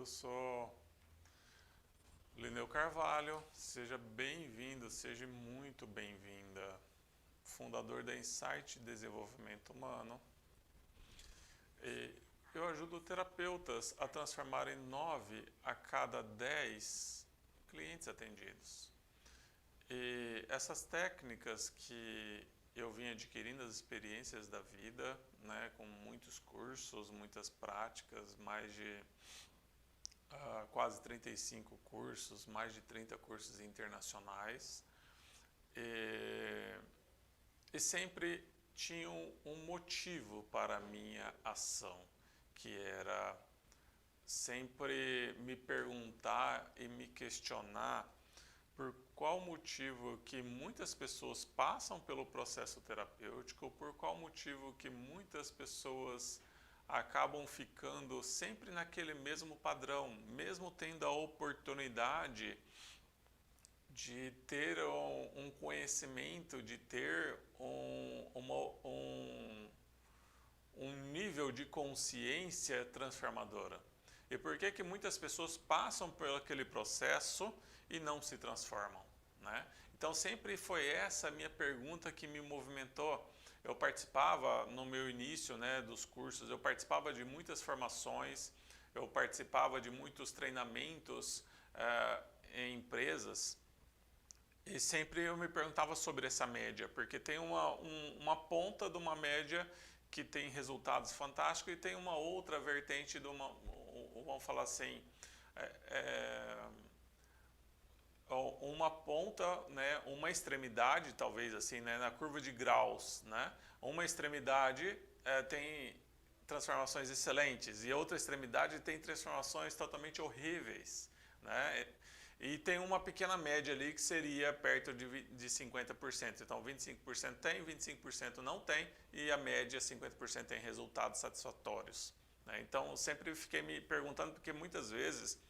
sou Lineu Carvalho, seja bem-vindo, seja muito bem-vinda, fundador da Insight Desenvolvimento Humano. Eu ajudo terapeutas a transformarem 9 a cada 10 clientes atendidos. E essas técnicas que eu vim adquirindo as experiências da vida, né, com muitos cursos, muitas práticas, mais de quase 35 cursos, mais de 30 cursos internacionais. E sempre tinham um motivo para a minha ação, que era sempre me perguntar e me questionar por qual motivo que muitas pessoas passam pelo processo terapêutico, por qual motivo que muitas pessoas acabam ficando sempre naquele mesmo padrão, mesmo tendo a oportunidade de ter um conhecimento, de ter um nível de consciência transformadora. E por que muitas pessoas passam por aquele processo e não se transformam, né? Então sempre foi essa a minha pergunta que me movimentou. Eu participava no meu início, né, dos cursos, eu participava de muitas formações, eu participava de muitos treinamentos em empresas, e sempre eu me perguntava sobre essa média, porque tem uma ponta de uma média que tem resultados fantásticos e tem uma outra vertente de vamos falar assim, uma ponta, né, uma extremidade, talvez assim, né, na curva de graus, né? Uma extremidade tem transformações excelentes e a outra extremidade tem transformações totalmente horríveis, né? E tem uma pequena média ali que seria perto de 50%. Então 25% tem, 25% não tem e a média 50% tem resultados satisfatórios, né? Então eu sempre fiquei me perguntando, porque muitas vezes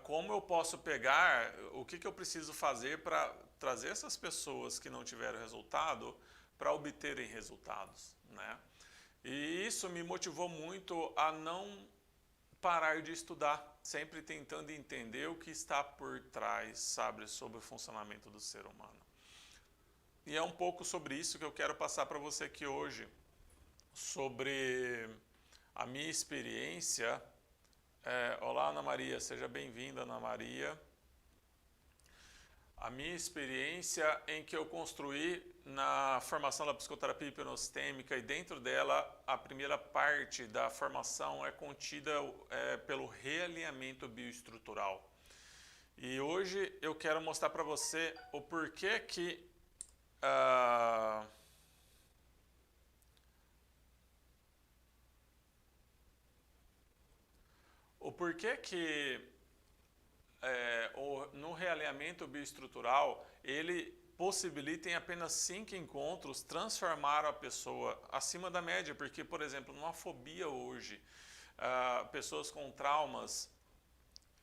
como eu posso pegar, o que eu preciso fazer para trazer essas pessoas que não tiveram resultado para obterem resultados, né? E isso me motivou muito a não parar de estudar, sempre tentando entender o que está por trás, sabe, sobre o funcionamento do ser humano. E é um pouco sobre isso que eu quero passar para você aqui hoje, sobre a minha experiência. Olá, Ana Maria, seja bem-vinda, Ana Maria. A minha experiência em que eu construí na formação da psicoterapia hipnossistêmica, e dentro dela a primeira parte da formação é contida pelo realinhamento bioestrutural. E hoje eu quero mostrar para você o porquê que no realinhamento bioestrutural ele possibilita em apenas 5 encontros transformar a pessoa acima da média, porque, por exemplo, numa fobia hoje, pessoas com traumas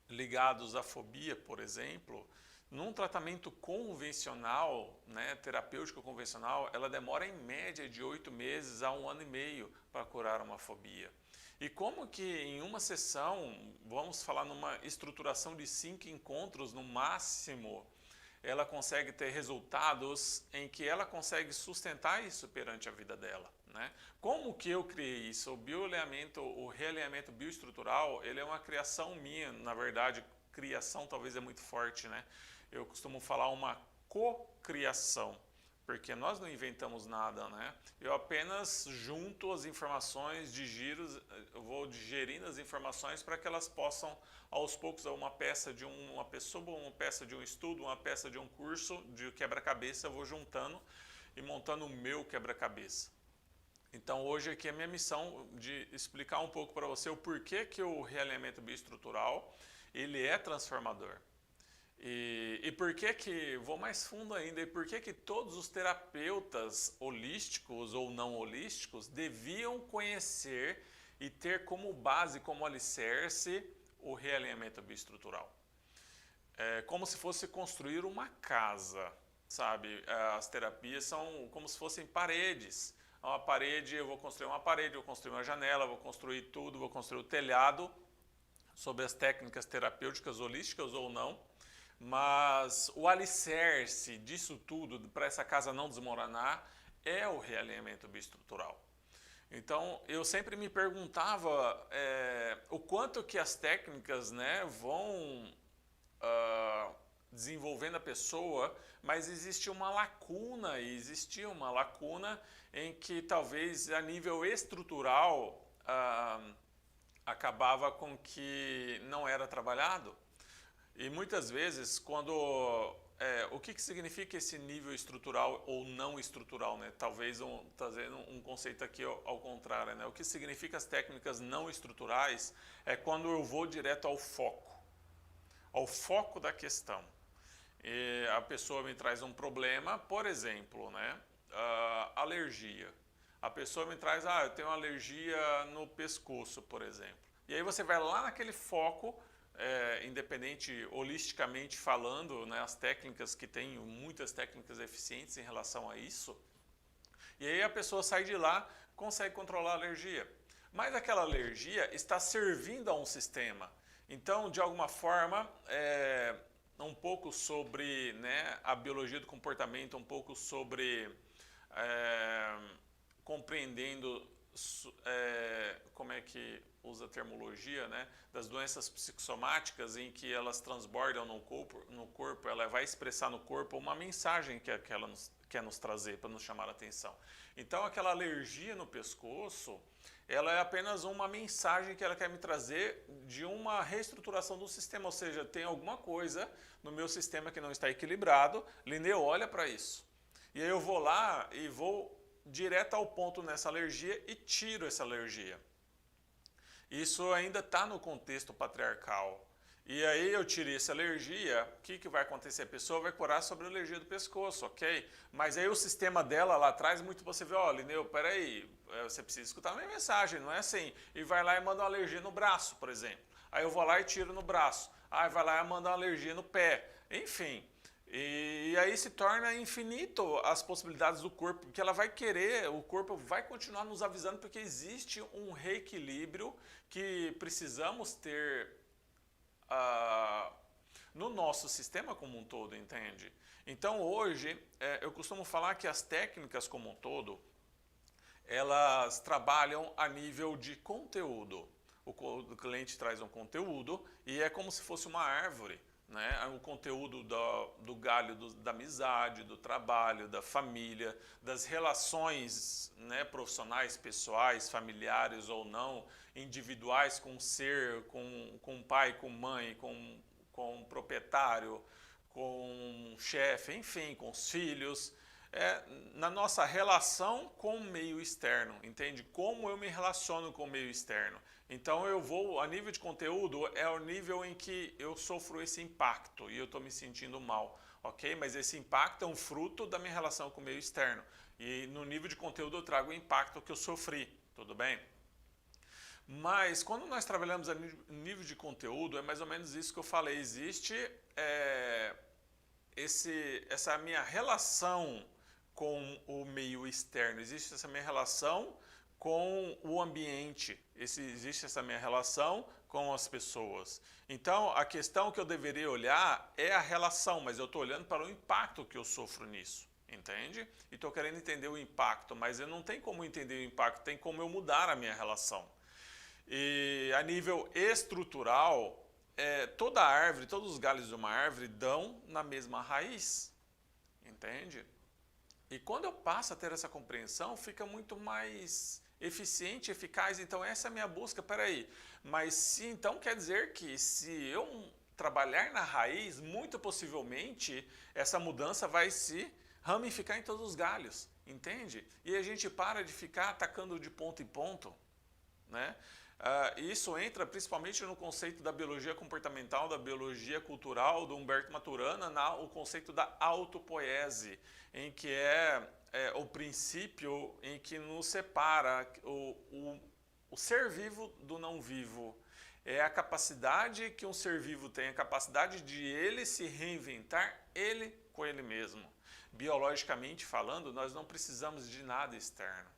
ligados à fobia, por exemplo, num tratamento convencional, né, terapêutico convencional, ela demora em média de 8 meses a 1 ano e meio para curar uma fobia. E como que em uma sessão, vamos falar numa estruturação de 5 encontros no máximo, ela consegue ter resultados em que ela consegue sustentar isso perante a vida dela, né? Como que eu criei isso? O realinhamento bioestrutural, ele é uma criação minha, na verdade, criação talvez é muito forte, né? Eu costumo falar uma cocriação, porque nós não inventamos nada, né? Eu apenas junto as informações, eu vou digerindo as informações para que elas possam, aos poucos, uma peça de uma pessoa, uma peça de um estudo, uma peça de um curso, de quebra-cabeça, eu vou juntando e montando o meu quebra-cabeça. Então hoje aqui é a minha missão de explicar um pouco para você o porquê que o realinhamento bioestrutural, ele é transformador. E por que, vou mais fundo ainda, e por que todos os terapeutas holísticos ou não holísticos deviam conhecer e ter como base, como alicerce, o realinhamento bioestrutural? É como se fosse construir uma casa, sabe? As terapias são como se fossem paredes. Uma parede, eu vou construir uma parede, eu vou construir uma janela, vou construir tudo, vou construir o telhado. sobre as técnicas terapêuticas holísticas ou não, mas o alicerce disso tudo, para essa casa não desmoronar, é o realinhamento bioestrutural. Então, eu sempre me perguntava o quanto que as técnicas, né, vão desenvolvendo a pessoa, mas existia uma lacuna em que talvez a nível estrutural acabava com que não era trabalhado. E muitas vezes, quando o que significa esse nível estrutural ou não estrutural, né? Talvez trazendo um conceito aqui ao contrário, né? O que significa as técnicas não estruturais é quando eu vou direto ao foco da questão. E a pessoa me traz um problema, por exemplo, né? Alergia. A pessoa me traz, eu tenho alergia no pescoço, por exemplo. E aí você vai lá naquele foco, independente, holisticamente falando, né, as técnicas que tem, muitas técnicas eficientes em relação a isso, e aí a pessoa sai de lá, consegue controlar a alergia. Mas aquela alergia está servindo a um sistema. Então, de alguma forma, um pouco sobre, né, a biologia do comportamento, um pouco sobre compreendendo como é que usa a termologia, né, das doenças psicossomáticas em que elas transbordam no corpo, ela vai expressar no corpo uma mensagem que ela quer nos trazer para nos chamar a atenção. Então, aquela alergia no pescoço, ela é apenas uma mensagem que ela quer me trazer de uma reestruturação do sistema, ou seja, tem alguma coisa no meu sistema que não está equilibrado. Linneu olha para isso. E aí eu vou lá e vou direto ao ponto nessa alergia e tiro essa alergia. Isso ainda está no contexto patriarcal. E aí eu tirei essa alergia, o que vai acontecer? A pessoa vai curar sobre a alergia do pescoço, ok? Mas aí o sistema dela lá atrás, muito você vê, Linneu, peraí, você precisa escutar a minha mensagem, não é assim? E vai lá e manda uma alergia no braço, por exemplo. Aí eu vou lá e tiro no braço. Aí vai lá e manda uma alergia no pé. Enfim. E aí se torna infinito as possibilidades do corpo, porque ela vai querer, o corpo vai continuar nos avisando, porque existe um reequilíbrio que precisamos ter no nosso sistema como um todo, entende? Então hoje, eu costumo falar que as técnicas como um todo, elas trabalham a nível de conteúdo. O cliente traz um conteúdo e é como se fosse uma árvore. Né? O conteúdo do galho da amizade, do trabalho, da família, das relações, né, profissionais, pessoais, familiares ou não, individuais com o ser, com pai, com mãe, com proprietário, com chefe, enfim, com os filhos. Na nossa relação com o meio externo, entende? Como eu me relaciono com o meio externo. Então eu vou, a nível de conteúdo, é o nível em que eu sofro esse impacto e eu estou me sentindo mal, ok? Mas esse impacto é um fruto da minha relação com o meio externo. E no nível de conteúdo eu trago o impacto que eu sofri, tudo bem? Mas quando nós trabalhamos a nível de conteúdo, é mais ou menos isso que eu falei. Existe essa minha relação com o meio externo, existe essa minha relação com o ambiente, existe essa minha relação com as pessoas. Então, a questão que eu deveria olhar é a relação, mas eu estou olhando para o impacto que eu sofro nisso, entende? E estou querendo entender o impacto, mas eu não tenho como entender o impacto, tem como eu mudar a minha relação. E a nível estrutural, toda árvore, todos os galhos de uma árvore dão na mesma raiz, entende? E quando eu passo a ter essa compreensão, fica muito mais eficiente, eficaz. Então essa é a minha busca, peraí. Mas se então quer dizer que se eu trabalhar na raiz, muito possivelmente essa mudança vai se ramificar em todos os galhos, entende? E a gente para de ficar atacando de ponto em ponto, né? Isso entra principalmente no conceito da biologia comportamental, da biologia cultural, do Humberto Maturana, o conceito da autopoiese, em que é o princípio em que nos separa o ser vivo do não vivo. É a capacidade que um ser vivo tem, a capacidade de ele se reinventar, ele com ele mesmo. Biologicamente falando, nós não precisamos de nada externo.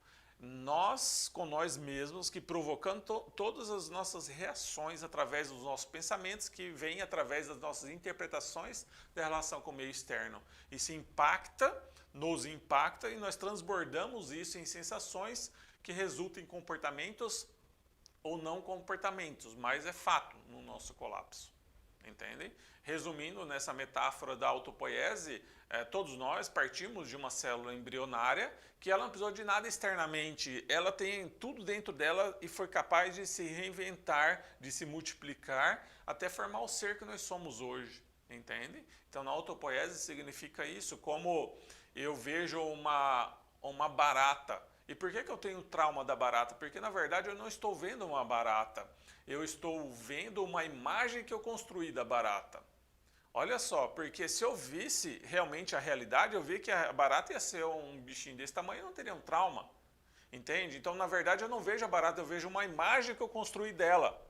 nós com nós mesmos, que provocando todas as nossas reações através dos nossos pensamentos, que vêm através das nossas interpretações da relação com o meio externo. Isso impacta, nos impacta e nós transbordamos isso em sensações que resultam em comportamentos ou não comportamentos, mas é fato no nosso colapso. Entendem? Resumindo, nessa metáfora da autopoiese, todos nós partimos de uma célula embrionária que ela não precisou de nada externamente, ela tem tudo dentro dela e foi capaz de se reinventar, de se multiplicar, até formar o ser que nós somos hoje, entende? Então, na autopoiese significa isso, como eu vejo uma barata. E por que eu tenho trauma da barata? Porque, na verdade, eu não estou vendo uma barata, eu estou vendo uma imagem que eu construí da barata. Olha só, porque se eu visse realmente a realidade, eu vi que a barata ia ser um bichinho desse tamanho e não teria um trauma. Entende? Então, na verdade, eu não vejo a barata, eu vejo uma imagem que eu construí dela.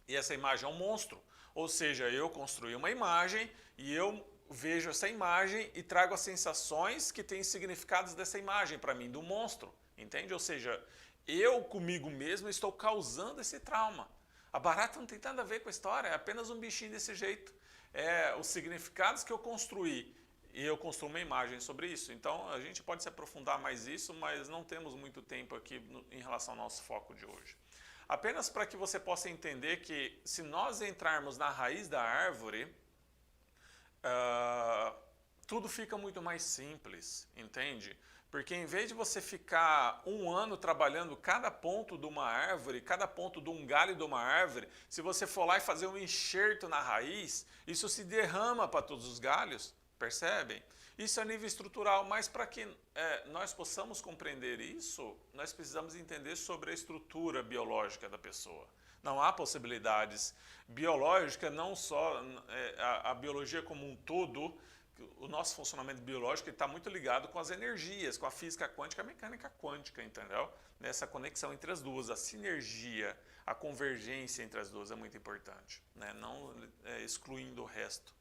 E essa imagem é um monstro. Ou seja, eu construí uma imagem e eu vejo essa imagem e trago as sensações que têm significados dessa imagem para mim, do monstro. Entende? Ou seja, eu comigo mesmo estou causando esse trauma. A barata não tem nada a ver com a história, é apenas um bichinho desse jeito. É os significados que eu construí e eu construo uma imagem sobre isso. Então a gente pode se aprofundar mais nisso, mas não temos muito tempo aqui em relação ao nosso foco de hoje. Apenas para que você possa entender que se nós entrarmos na raiz da árvore, tudo fica muito mais simples, entende? Porque em vez de você ficar um ano trabalhando cada ponto de uma árvore, cada ponto de um galho de uma árvore, se você for lá e fazer um enxerto na raiz, isso se derrama para todos os galhos, percebem? Isso é a nível estrutural, mas para que nós possamos compreender isso, nós precisamos entender sobre a estrutura biológica da pessoa. Não há possibilidades biológicas, não só a biologia como um todo. O nosso funcionamento biológico está muito ligado com as energias, com a física quântica e a mecânica quântica, entendeu? Nessa conexão entre as duas, a sinergia, a convergência entre as duas é muito importante, né? Não excluindo o resto.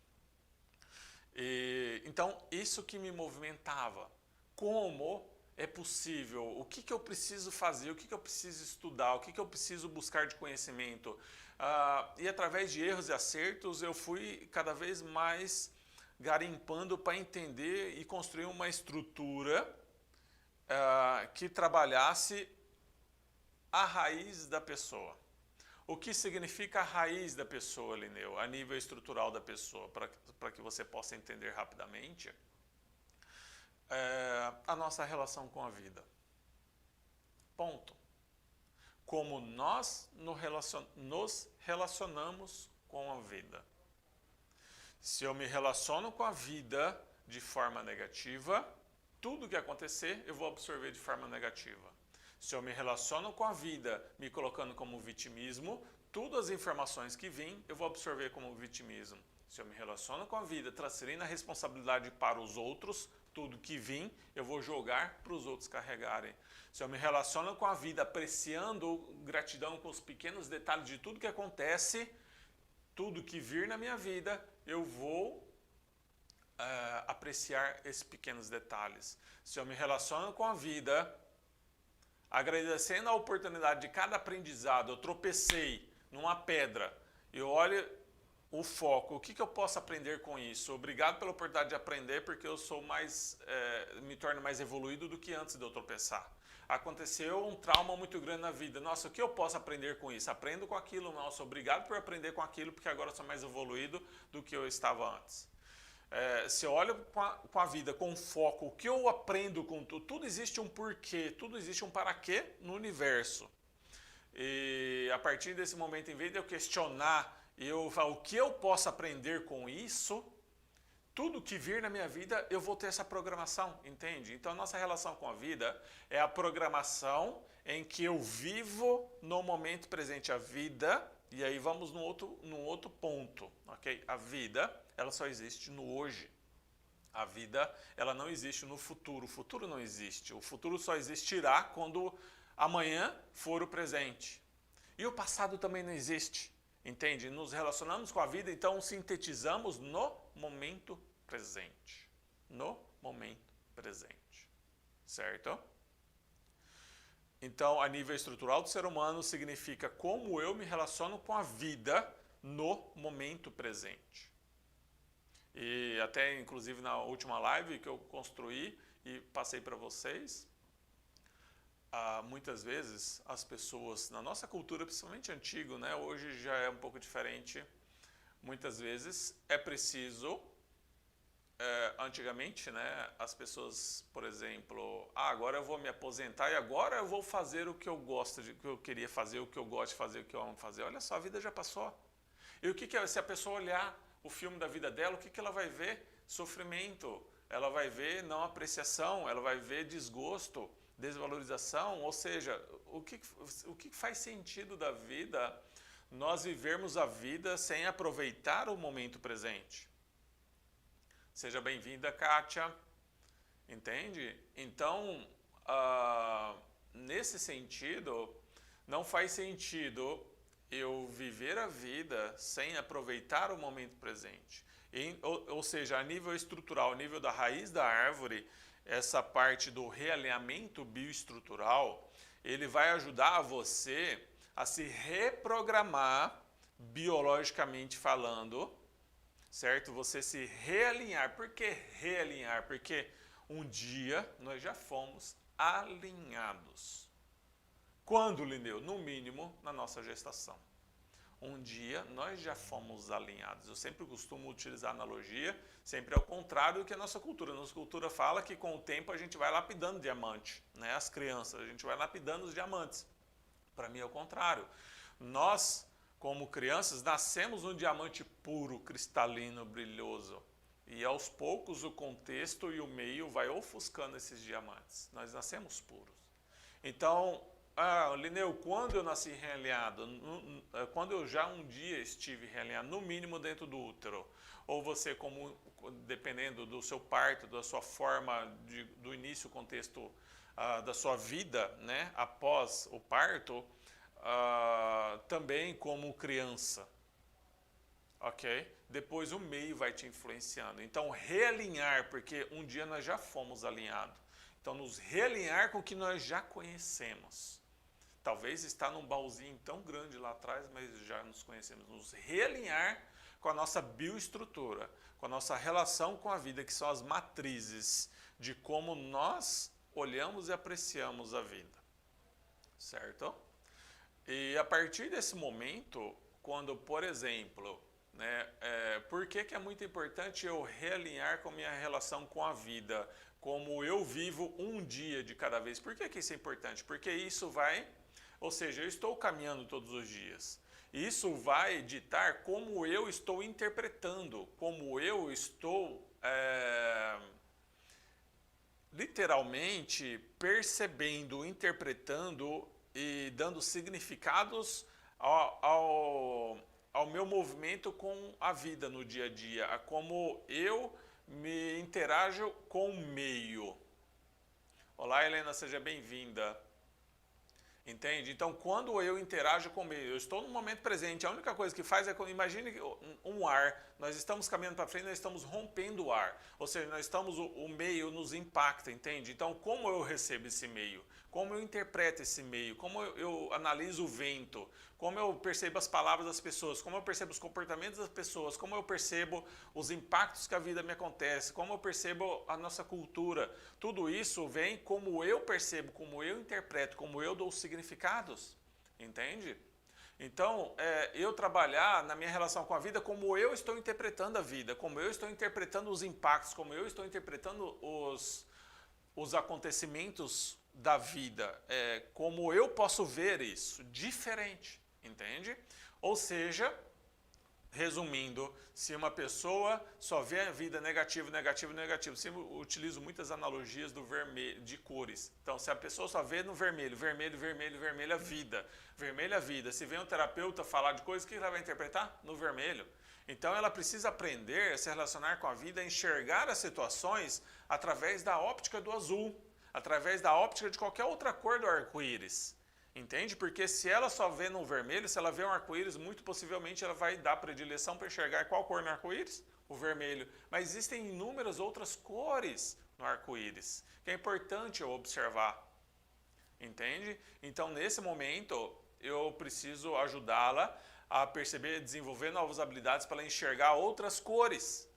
Então, isso que me movimentava. Como é possível? O que eu preciso fazer? O que eu preciso estudar? O que eu preciso buscar de conhecimento? E através de erros e acertos, eu fui cada vez mais garimpando para entender e construir uma estrutura que trabalhasse a raiz da pessoa. O que significa a raiz da pessoa, Lineu, a nível estrutural da pessoa, para que você possa entender rapidamente, a nossa relação com a vida. Ponto. Como nós nos relacionamos com a vida. Se eu me relaciono com a vida de forma negativa, tudo que acontecer eu vou absorver de forma negativa. Se eu me relaciono com a vida me colocando como vitimismo, todas as informações que vêm eu vou absorver como vitimismo. Se eu me relaciono com a vida transferindo a responsabilidade para os outros, tudo que vem eu vou jogar para os outros carregarem. Se eu me relaciono com a vida apreciando gratidão com os pequenos detalhes de tudo que acontece, tudo que vir na minha vida, eu vou apreciar esses pequenos detalhes. Se eu me relaciono com a vida, agradecendo a oportunidade de cada aprendizado, eu tropecei numa pedra, eu olho o foco, o que eu posso aprender com isso? Obrigado pela oportunidade de aprender, porque eu sou me torno mais evoluído do que antes de eu tropeçar. Aconteceu um trauma muito grande na vida. Nossa, o que eu posso aprender com isso? Aprendo com aquilo. Nossa, obrigado por aprender com aquilo, porque agora eu sou mais evoluído do que eu estava antes. Se eu olho com a vida, com foco, o que eu aprendo com tudo, tudo existe um porquê, tudo existe um para quê no universo. E a partir desse momento, em vez de eu questionar, eu falo, o que eu posso aprender com isso? Tudo que vir na minha vida, eu vou ter essa programação, entende? Então, a nossa relação com a vida é a programação em que eu vivo no momento presente. A vida, e aí vamos no outro ponto, ok? A vida, ela só existe no hoje. A vida, ela não existe no futuro. O futuro não existe. O futuro só existirá quando amanhã for o presente. E o passado também não existe, entende? Nos relacionamos com a vida, então sintetizamos no momento presente. No momento presente. Certo? Então, a nível estrutural do ser humano significa como eu me relaciono com a vida no momento presente. E até, inclusive, na última live que eu construí e passei para vocês, muitas vezes as pessoas, na nossa cultura, principalmente antigo, né, hoje já é um pouco diferente, muitas vezes é preciso, antigamente, né, as pessoas, por exemplo, agora eu vou me aposentar e agora eu vou fazer o que eu gosto, o que eu queria fazer, o que eu gosto de fazer, o que eu amo fazer. Olha só, a vida já passou. E o que é, se a pessoa olhar o filme da vida dela, o que ela vai ver? Sofrimento, ela vai ver não apreciação, ela vai ver desgosto, desvalorização, ou seja, o que faz sentido da vida nós vivermos a vida sem aproveitar o momento presente? Seja bem-vinda, Kátia, entende? Então, nesse sentido, não faz sentido eu viver a vida sem aproveitar o momento presente. Ou seja, a nível estrutural, a nível da raiz da árvore, essa parte do realinhamento bioestrutural, ele vai ajudar você a se reprogramar biologicamente falando, certo? Você se realinhar. Por que realinhar? Porque um dia nós já fomos alinhados. Quando, Lineu? No mínimo, na nossa gestação. Um dia nós já fomos alinhados. Eu sempre costumo utilizar a analogia, sempre ao contrário do que a nossa cultura. A nossa cultura fala que com o tempo a gente vai lapidando diamante, né? As crianças, a gente vai lapidando os diamantes. Para mim é o contrário. Nós, como crianças, nascemos um diamante puro, cristalino, brilhoso. E aos poucos o contexto e o meio vai ofuscando esses diamantes. Nós nascemos puros. Então, Lineu, quando eu nasci realinhado, quando eu já um dia estive realinhado, no mínimo dentro do útero, ou você, como dependendo do seu parto, da sua forma, do início, o contexto da sua vida, né, após o parto, também como criança, ok? Depois o meio vai te influenciando. Então, realinhar, porque um dia nós já fomos alinhados. Então, nos realinhar com o que nós já conhecemos. Talvez está num baúzinho tão grande lá atrás, mas já nos conhecemos. Nos realinhar com a nossa bioestrutura, com a nossa relação com a vida, que são as matrizes de como nós olhamos e apreciamos a vida. Certo? E a partir desse momento, quando, por exemplo, né, por que é muito importante eu realinhar com a minha relação com a vida, como eu vivo um dia de cada vez? Por que isso é importante? Porque isso vai, ou seja, eu estou caminhando todos os dias. Isso vai ditar como eu estou interpretando, como eu estou literalmente percebendo, interpretando e dando significados ao meu movimento com a vida no dia a dia, a como eu me interajo com o meio. Olá, Helena, seja bem-vinda. Entende? Então, quando eu interajo com o meio, eu estou no momento presente, a única coisa que faz é, imagine um ar, nós estamos caminhando para frente, nós estamos rompendo o ar, ou seja, nós estamos, o meio nos impacta, entende? Então, como eu recebo esse meio? Como eu interpreto esse meio? Como eu analiso o vento? Como eu percebo as palavras das pessoas? Como eu percebo os comportamentos das pessoas? Como eu percebo os impactos que a vida me acontece? Como eu percebo a nossa cultura? Tudo isso vem como eu percebo, como eu interpreto, como eu dou significados, entende? Então, eu trabalhar na minha relação com a vida como eu estou interpretando a vida, como eu estou interpretando os impactos, como eu estou interpretando os acontecimentos da vida, como eu posso ver isso, diferente, entende? Ou seja, resumindo, se uma pessoa só vê a vida negativo, negativo, negativo, sempre utilizo muitas analogias do vermelho, de cores. Então, se a pessoa só vê no vermelho, vermelho, vermelho, vermelho, a vida. Se vem um terapeuta falar de coisas, o que ela vai interpretar? No vermelho. Então, ela precisa aprender a se relacionar com a vida, a enxergar as situações através da óptica do azul, através da óptica de qualquer outra cor do arco-íris. Entende? Porque se ela só vê no vermelho, se ela vê um arco-íris, muito possivelmente ela vai dar predileção para enxergar qual cor no arco-íris? O vermelho. Mas existem inúmeras outras cores no arco-íris, que é importante eu observar. entende? Então, nesse momento, eu preciso ajudá-la a perceber, desenvolver novas habilidades para ela enxergar outras cores,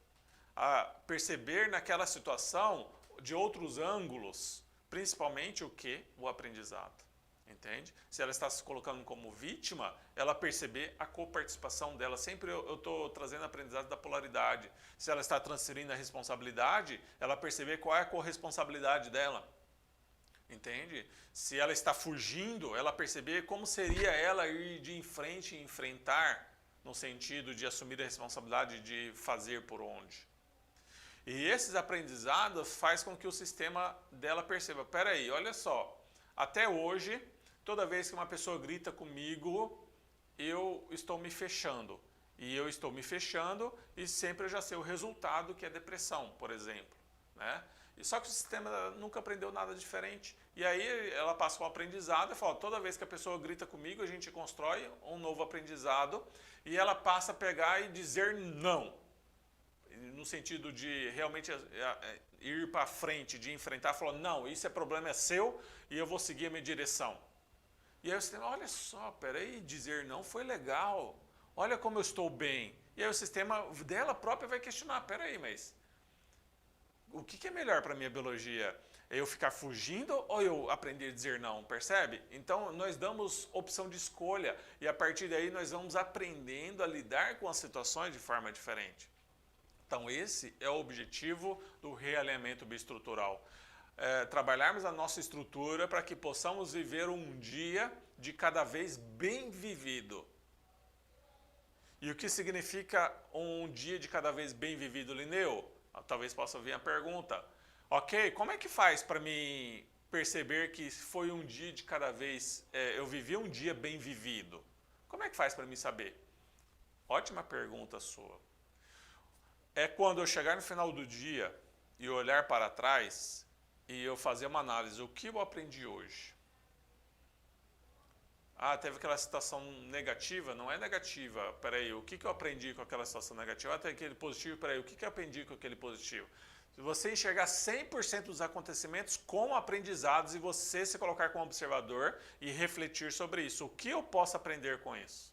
a perceber naquela situação de outros ângulos, principalmente o que? O aprendizado. Entende? Se ela está se colocando como vítima, ela perceber a coparticipação dela. Sempre eu estou trazendo aprendizado da polaridade. Se ela está transferindo a responsabilidade, ela perceber qual é a corresponsabilidade dela. Entende? Se ela está fugindo, ela perceber como seria ela ir de em frente e enfrentar, no sentido de assumir a responsabilidade de fazer por onde. E esses aprendizados faz com que o sistema dela perceba, peraí, olha só, até hoje, toda vez que uma pessoa grita comigo, eu estou me fechando. E eu estou me fechando e sempre eu já sei o resultado, que é depressão, por exemplo. Né? E só que o sistema nunca aprendeu nada diferente. E aí ela passa um aprendizado e fala, toda vez que a pessoa grita comigo, a gente constrói um novo aprendizado e ela passa a pegar e dizer não. No sentido de realmente ir para frente, de enfrentar, falar, não, isso é problema é seu e eu vou seguir a minha direção. E aí o sistema, olha só, peraí, dizer não foi legal, olha como eu estou bem. E aí o sistema dela própria vai questionar, peraí, mas o que é melhor para a minha biologia? É eu ficar fugindo ou eu aprender a dizer não, percebe? Então nós damos opção de escolha e a partir daí nós vamos aprendendo a lidar com as situações de forma diferente. Então esse é o objetivo do realinhamento bioestrutural. Trabalharmos a nossa estrutura para que possamos viver um dia de cada vez bem vivido. E o que significa um dia de cada vez bem vivido, Lineu? Talvez possa vir a pergunta. Ok, como é que faz para mim perceber que foi um dia de cada vez, eu vivi um dia bem vivido? Como é que faz para mim saber? Ótima pergunta sua. É quando eu chegar no final do dia e olhar para trás e eu fazer uma análise, o que eu aprendi hoje? Ah, teve aquela situação negativa? Não é negativa, peraí, o que eu aprendi com aquela situação negativa? Ah, tem aquele positivo, peraí, o que eu aprendi com aquele positivo? Se você enxergar 100% dos acontecimentos como aprendizados e você se colocar como observador e refletir sobre isso, o que eu posso aprender com isso?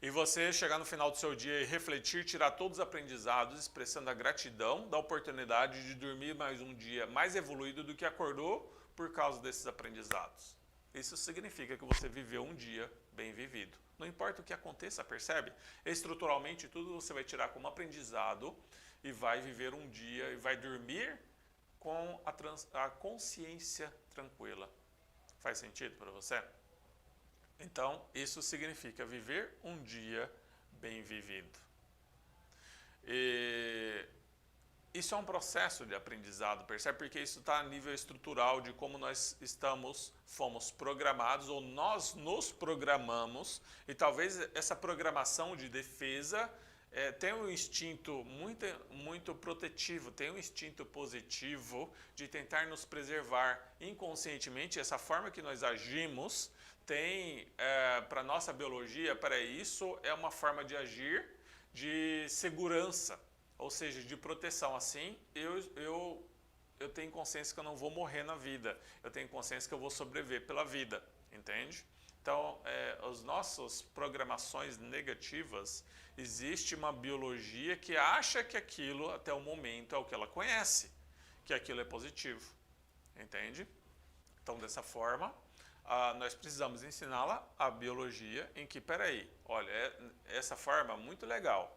E você chegar no final do seu dia e refletir, tirar todos os aprendizados, expressando a gratidão da oportunidade de dormir mais um dia mais evoluído do que acordou por causa desses aprendizados. Isso significa que você viveu um dia bem vivido. Não importa o que aconteça, percebe? Estruturalmente, tudo você vai tirar como aprendizado e vai viver um dia e vai dormir com a consciência tranquila. Faz sentido para você? Então, isso significa viver um dia bem vivido. E isso é um processo de aprendizado, percebe? Porque isso está a nível estrutural de como nós fomos programados ou nós nos programamos e talvez essa programação de defesa tem um instinto muito protetivo, tem um instinto positivo de tentar nos preservar inconscientemente. Essa forma que nós agimos tem para a nossa biologia, para isso é uma forma de agir de segurança, ou seja, de proteção. Assim, eu tenho consciência que eu não vou morrer na vida, eu tenho consciência que eu vou sobreviver pela vida, entende? Então, as nossas programações negativas, existe uma biologia que acha que aquilo, até o momento, é o que ela conhece, que aquilo é positivo, entende? Então, dessa forma, nós precisamos ensiná-la a biologia em que, peraí, olha, essa forma muito legal,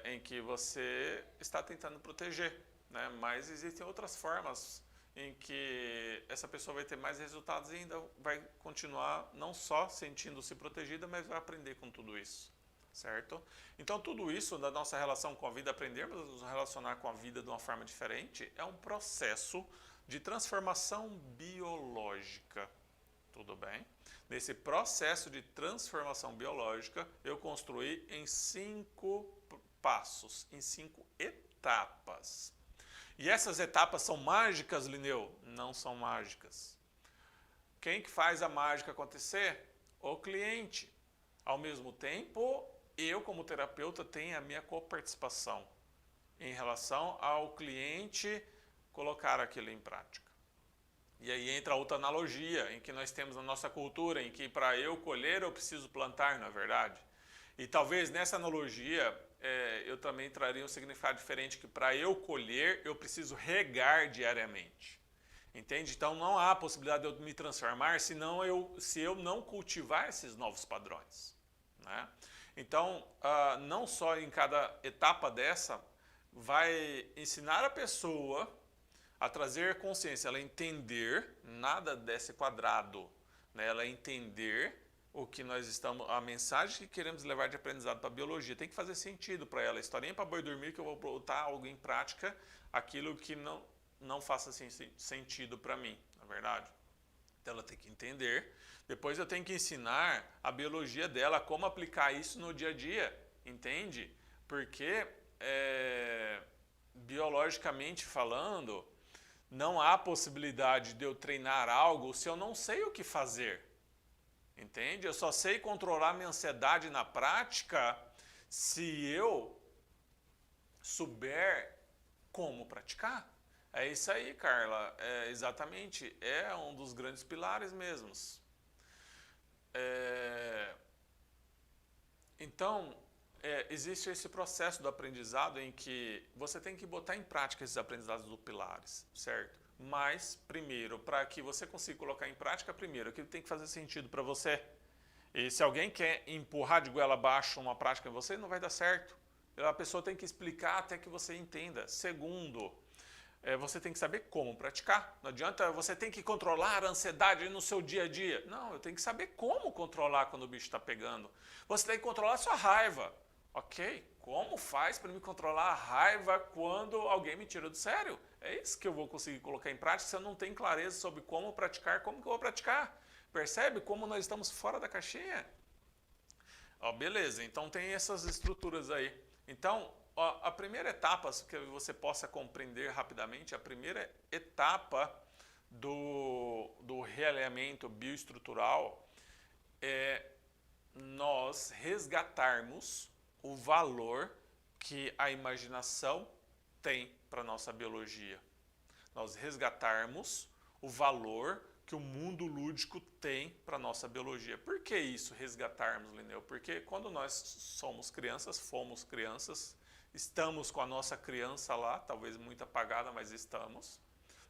em que você está tentando proteger, né? Mas existem outras formas em que essa pessoa vai ter mais resultados e ainda vai continuar não só sentindo-se protegida, mas vai aprender com tudo isso, certo? Então tudo isso da nossa relação com a vida, aprendermos a nos relacionar com a vida de uma forma diferente, é um processo de transformação biológica, tudo bem? Nesse processo de transformação biológica, eu construí em 5 passos, em 5 etapas. E essas etapas são mágicas, Lineu? Não são mágicas. Quem que faz a mágica acontecer? O cliente. Ao mesmo tempo, eu como terapeuta tenho a minha coparticipação em relação ao cliente colocar aquilo em prática. E aí entra outra analogia em que nós temos na nossa cultura, em que para eu colher eu preciso plantar, na verdade. E talvez nessa analogia eu também traria um significado diferente, que para eu colher eu preciso regar diariamente. Entende? Então não há possibilidade de eu me transformar se eu não cultivar esses novos padrões. Né? Então, não só em cada etapa dessa, vai ensinar a pessoa a trazer consciência, ela entender, nada desse quadrado, né? Ela entender o que nós estamos, a mensagem que queremos levar de aprendizado para a biologia, tem que fazer sentido para ela. Historinha para boi dormir que eu vou botar algo em prática, aquilo que não faça sentido para mim, na verdade. Então ela tem que entender, depois eu tenho que ensinar a biologia dela, como aplicar isso no dia a dia, entende? Porque, biologicamente falando, não há possibilidade de eu treinar algo se eu não sei o que fazer. Entende? Eu só sei controlar minha ansiedade na prática se eu souber como praticar. É isso aí, Carla. Exatamente. É um dos grandes pilares mesmos. Então, existe esse processo do aprendizado em que você tem que botar em prática esses aprendizados dos pilares, certo? Mas, primeiro, para que você consiga colocar em prática, primeiro, aquilo tem que fazer sentido para você. E se alguém quer empurrar de goela abaixo uma prática em você, não vai dar certo. A pessoa tem que explicar até que você entenda. Segundo, você tem que saber como praticar. Não adianta você tem que controlar a ansiedade no seu dia a dia. Não, eu tenho que saber como controlar quando o bicho está pegando. Você tem que controlar a sua raiva. Ok, como faz para me controlar a raiva quando alguém me tira do sério? É isso que eu vou conseguir colocar em prática se eu não tenho clareza sobre como praticar, como que eu vou praticar. Percebe como nós estamos fora da caixinha? Beleza, então tem essas estruturas aí. Então, a primeira etapa, que você possa compreender rapidamente, a primeira etapa do realinhamento bioestrutural é nós resgatarmos o valor que a imaginação tem para a nossa biologia. Nós resgatarmos o valor que o mundo lúdico tem para a nossa biologia. Por que isso, resgatarmos, Lineu? Porque quando nós fomos crianças, estamos com a nossa criança lá, talvez muito apagada, mas estamos.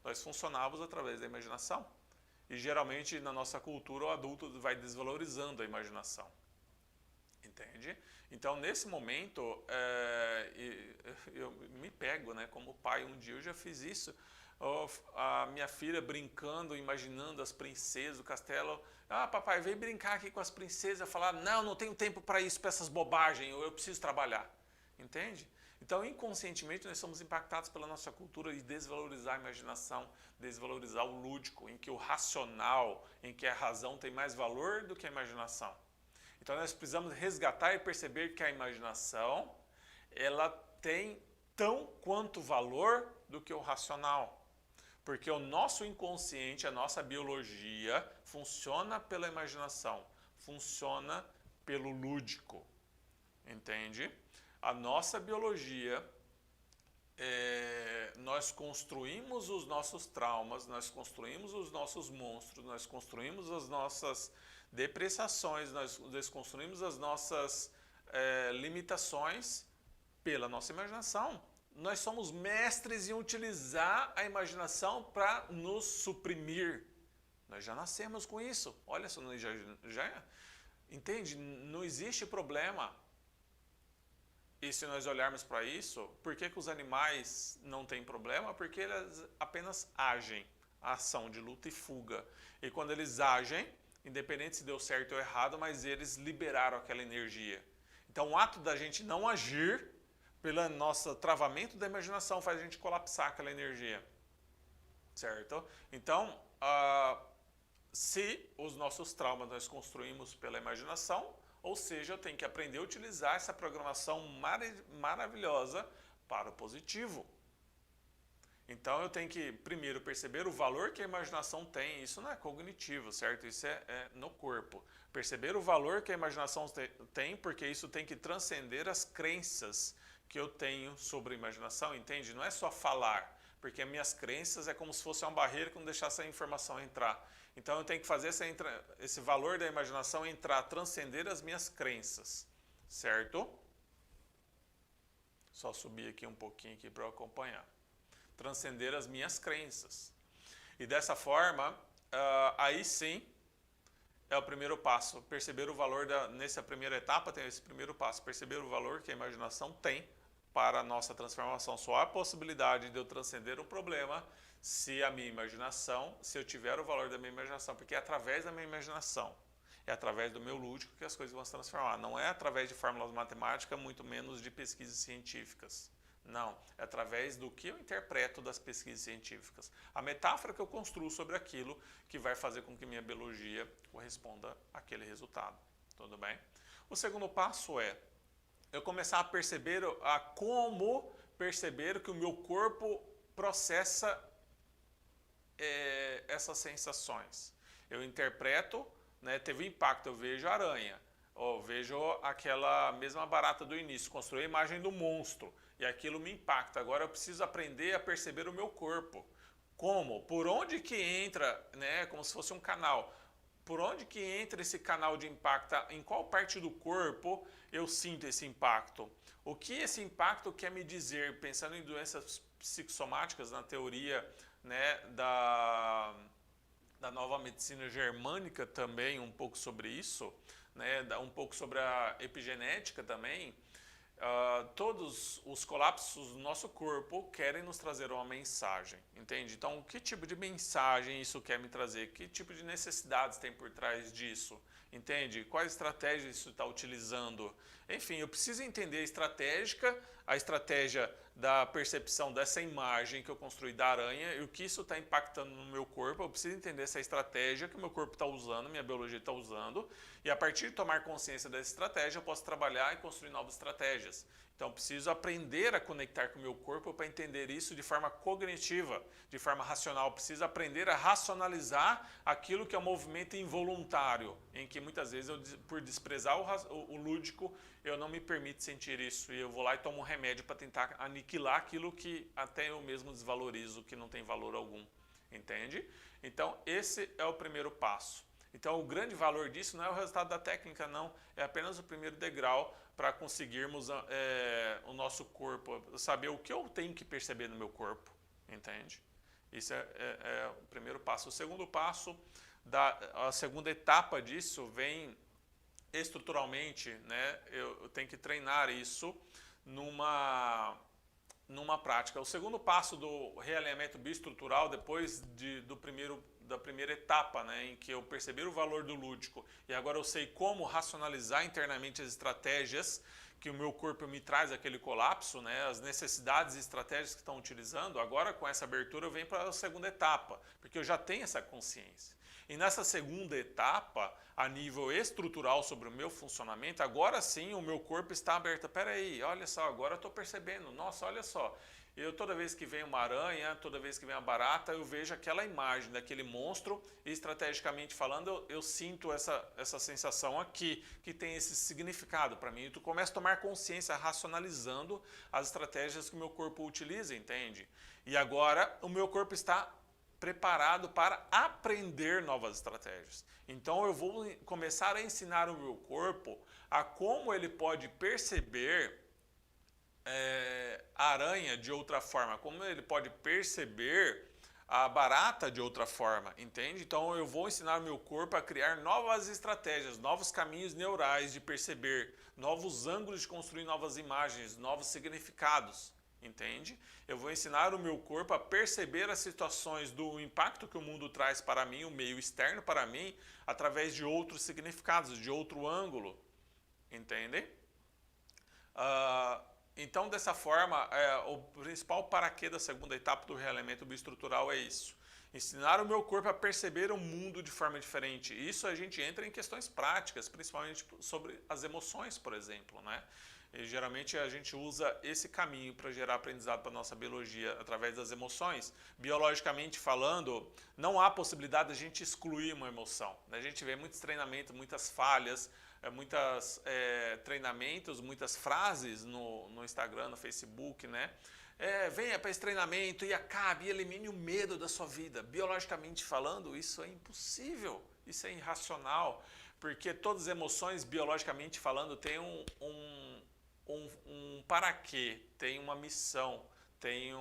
Nós funcionávamos através da imaginação. E geralmente na nossa cultura o adulto vai desvalorizando a imaginação. Entende? Então nesse momento eu me pego, né, como pai, um dia eu já fiz isso. A minha filha brincando, imaginando as princesas, o castelo. Papai, vem brincar aqui com as princesas. Eu falar, não tenho tempo para isso, para essas bobagens, eu preciso trabalhar. Entende? Então, inconscientemente, nós somos impactados pela nossa cultura de desvalorizar a imaginação, desvalorizar o lúdico, em que o racional, em que a razão tem mais valor do que a imaginação. Então, nós precisamos resgatar e perceber que a imaginação, ela tem tão quanto valor do que o racional. Porque o nosso inconsciente, a nossa biologia, funciona pela imaginação, funciona pelo lúdico. Entende? A nossa biologia, nós construímos os nossos traumas, nós construímos os nossos monstros, nós construímos as nossas depreciações, nós desconstruímos as nossas limitações pela nossa imaginação. Nós somos mestres em utilizar a imaginação para nos suprimir. Nós já nascemos com isso. Olha só, entende? Não existe problema. E se nós olharmos para isso, por que os animais não têm problema? Porque eles apenas agem, a ação de luta e fuga. E quando eles agem, independente se deu certo ou errado, mas eles liberaram aquela energia. Então o ato da gente não agir, pelo nosso travamento da imaginação, faz a gente colapsar aquela energia. Certo? Então, se os nossos traumas nós construímos pela imaginação, ou seja, eu tenho que aprender a utilizar essa programação maravilhosa para o positivo. Então eu tenho que primeiro perceber o valor que a imaginação tem. Isso não é cognitivo, certo? Isso é no corpo. Perceber o valor que a imaginação tem, porque isso tem que transcender as crenças que eu tenho sobre a imaginação, entende? Não é só falar, porque minhas crenças é como se fosse uma barreira que não deixasse a informação entrar. Então eu tenho que fazer esse valor da imaginação entrar, transcender as minhas crenças, certo? Só subir aqui um pouquinho aqui para eu acompanhar. Transcender as minhas crenças. E dessa forma, aí sim, é o primeiro passo. Perceber o valor, nessa primeira etapa tem esse primeiro passo. Perceber o valor que a imaginação tem para a nossa transformação. Só há possibilidade de eu transcender um problema se a minha imaginação, se eu tiver o valor da minha imaginação. Porque é através da minha imaginação, é através do meu lúdico que as coisas vão se transformar. Não é através de fórmulas matemáticas, muito menos de pesquisas científicas. Não, é através do que eu interpreto das pesquisas científicas. A metáfora que eu construo sobre aquilo que vai fazer com que minha biologia corresponda àquele resultado. Tudo bem? O segundo passo é eu começar a perceber, como perceber que o meu corpo processa essas sensações. Eu interpreto, né, teve impacto, eu vejo a aranha, ou vejo aquela mesma barata do início, construí a imagem do monstro. E aquilo me impacta. Agora eu preciso aprender a perceber o meu corpo. Como? Por onde que entra, né? Como se fosse um canal. Por onde que entra esse canal de impacto? Em qual parte do corpo eu sinto esse impacto? O que esse impacto quer me dizer? Pensando em doenças psicossomáticas, na teoria, né, da nova medicina germânica também, um pouco sobre isso, né, um pouco sobre a epigenética também. Todos os colapsos do nosso corpo querem nos trazer uma mensagem, entende? Então, que tipo de mensagem isso quer me trazer? Que tipo de necessidades tem por trás disso? Entende? Quais estratégias isso está utilizando? Enfim, eu preciso entender a estratégia da percepção dessa imagem que eu construí da aranha e o que isso está impactando no meu corpo. Eu preciso entender essa estratégia que o meu corpo está usando, minha biologia está usando, e a partir de tomar consciência dessa estratégia, eu posso trabalhar e construir novas estratégias. Então, eu preciso aprender a conectar com o meu corpo para entender isso de forma cognitiva, de forma racional. Eu preciso aprender a racionalizar aquilo que é um movimento involuntário, em que muitas vezes, por desprezar o lúdico, eu não me permito sentir isso. E eu vou lá e tomo um remédio para tentar aniquilar aquilo que até eu mesmo desvalorizo, que não tem valor algum. Entende? Então, esse é o primeiro passo. Então, o grande valor disso não é o resultado da técnica, não. É apenas o primeiro degrau para conseguirmos o nosso corpo, saber o que eu tenho que perceber no meu corpo, entende? Isso é o primeiro passo. O segundo passo, a segunda etapa disso vem estruturalmente, né? Eu tenho que treinar isso numa prática. O segundo passo do realinhamento bioestrutural, depois da primeira etapa, né, em que eu perceber o valor do lúdico e agora eu sei como racionalizar internamente as estratégias que o meu corpo me traz aquele colapso, né, as necessidades e estratégias que estão utilizando, agora com essa abertura eu venho para a segunda etapa, porque eu já tenho essa consciência. E nessa segunda etapa, a nível estrutural sobre o meu funcionamento, agora sim o meu corpo está aberto. Espera aí, olha só, agora eu estou percebendo, nossa, olha só. Eu, toda vez que vem uma aranha, toda vez que vem uma barata, eu vejo aquela imagem daquele monstro e, estrategicamente falando, eu sinto essa sensação aqui, que tem esse significado para mim. E tu começa a tomar consciência, racionalizando as estratégias que o meu corpo utiliza, entende? E agora o meu corpo está preparado para aprender novas estratégias. Então eu vou começar a ensinar o meu corpo a como ele pode perceber a aranha de outra forma, como ele pode perceber a barata de outra forma, entende? Então eu vou ensinar o meu corpo a criar novas estratégias, novos caminhos neurais de perceber, novos ângulos de construir novas imagens, novos significados, entende? Eu vou ensinar o meu corpo a perceber as situações do impacto que o mundo traz para mim, o meio externo para mim, através de outros significados, de outro ângulo, entende? Então, dessa forma, o principal paraquê da segunda etapa do realinhamento bioestrutural é isso. Ensinar o meu corpo a perceber o mundo de forma diferente. Isso a gente entra em questões práticas, principalmente sobre as emoções, por exemplo, né? E, geralmente a gente usa esse caminho para gerar aprendizado para a nossa biologia através das emoções. Biologicamente falando, não há possibilidade de a gente excluir uma emoção. A gente vê muitos treinamentos, muitas falhas muitas treinamentos, muitas frases no Instagram, no Facebook, né? Venha para esse treinamento e acabe e elimine o medo da sua vida. Biologicamente falando, isso é impossível, isso é irracional, porque todas as emoções, biologicamente falando, têm um para quê, tem uma missão, tem